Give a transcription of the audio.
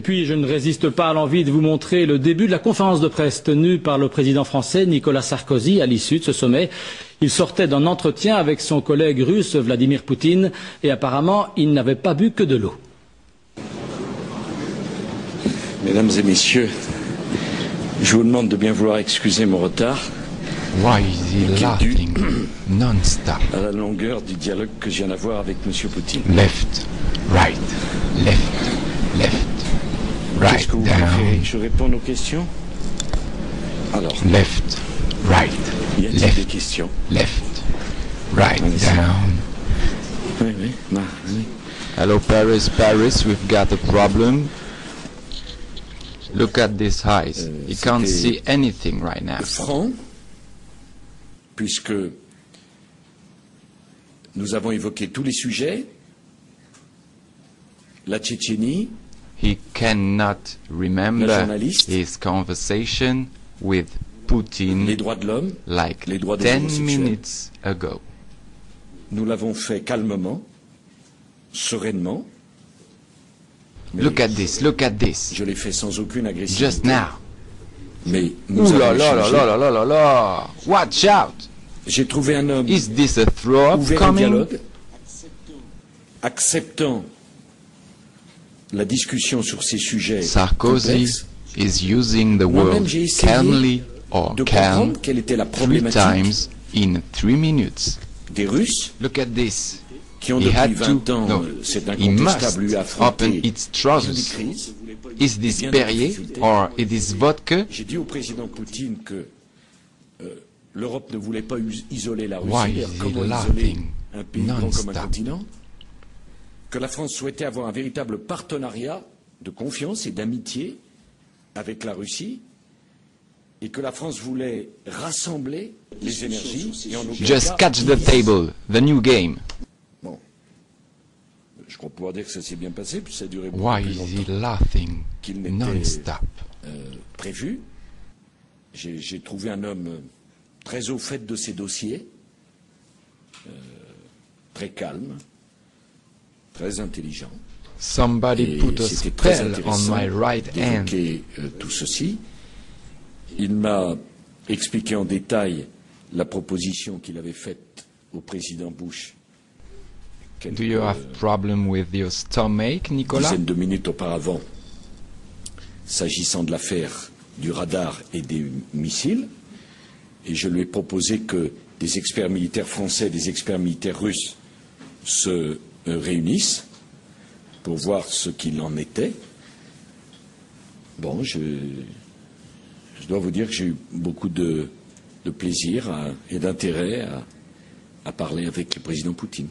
puis, je ne résiste pas à l'envie de vous montrer le début de la conférence de presse tenue par le président français Nicolas Sarkozy à l'issue de ce sommet. Il sortait d'un entretien avec son collègue russe Vladimir Poutine et apparemment, il n'avait pas bu que de l'eau. Mesdames et messieurs, je vous demande de bien vouloir excuser mon retard. Why is he laughing non-stop? À la longueur du dialogue que je viens d'avoir avec M. Poutine. Left, right, left, left, right, Qu'est-ce que vous préférez down. que je réponde aux questions? Alors, Left, right, y a-t-il left, des questions? left, right, Allez-y. down. Oui, oui, oui. Hello Paris, Paris, we've got a problem. Look at these eyes. You can't see anything right now. Franc, puisque nous avons évoqué tous les sujets, la Tchétchénie, He cannot remember journaliste. his conversation with les Putin droits de l'homme, like les droits des 10 homosexuels. minutes ago. Nous l'avons fait calmement, sereinement. Mais Look at this, look at this. je l'ai fait sans aucune agressivité. Just now. Mais nous Ouh là avons là là échangé. là là là là là. Watch out. J'ai trouvé un homme Is this a throw-up ouvert au coming? dialogue, acceptant la discussion sur ces sujets Sarkozy complexes, is using the Moi-même, word j'ai essayé calmly or de calm comprendre quelle était la 3 problématique times in 3 minutes. des Russes Look at this. qui ont He depuis had 20 to, ans, no, c'est he must incontestable, eu open affronté its une trousers. crise. Is this bien des Perrier difficultés. or it is vodka? J'ai dit au président Poutine que l'Europe ne voulait pas isoler la Russie. Why D'ailleurs, is he comment isoler laughing un pays grand comme un non-stop? continent? Que la France souhaitait avoir un véritable partenariat de confiance et d'amitié avec la Russie, et que la France voulait rassembler les énergies et en aucun Just cas catch the diviser. table, the new game. Bon, je crois pouvoir dire que ça s'est bien passé, puis ça a duré beaucoup Why plus is longtemps he laughing qu'il n'était non-stop? prévu. J'ai trouvé un homme très au fait de ses dossiers, très calme, très intelligent. Somebody Et put a c'était très spell on intéressant my right hand. d'évoquer tout ceci. Il m'a expliqué en détail la proposition qu'il avait faite au président Bush Do you have problem with your stomach, Nicolas? dizaine de minutes auparavant, s'agissant de l'affaire du radar et des missiles. Et je lui ai proposé que des experts militaires français, des experts militaires russes se réunissent pour voir ce qu'il en était. Bon, je dois vous dire que j'ai eu beaucoup de plaisir et d'intérêt à parler avec le président Poutine.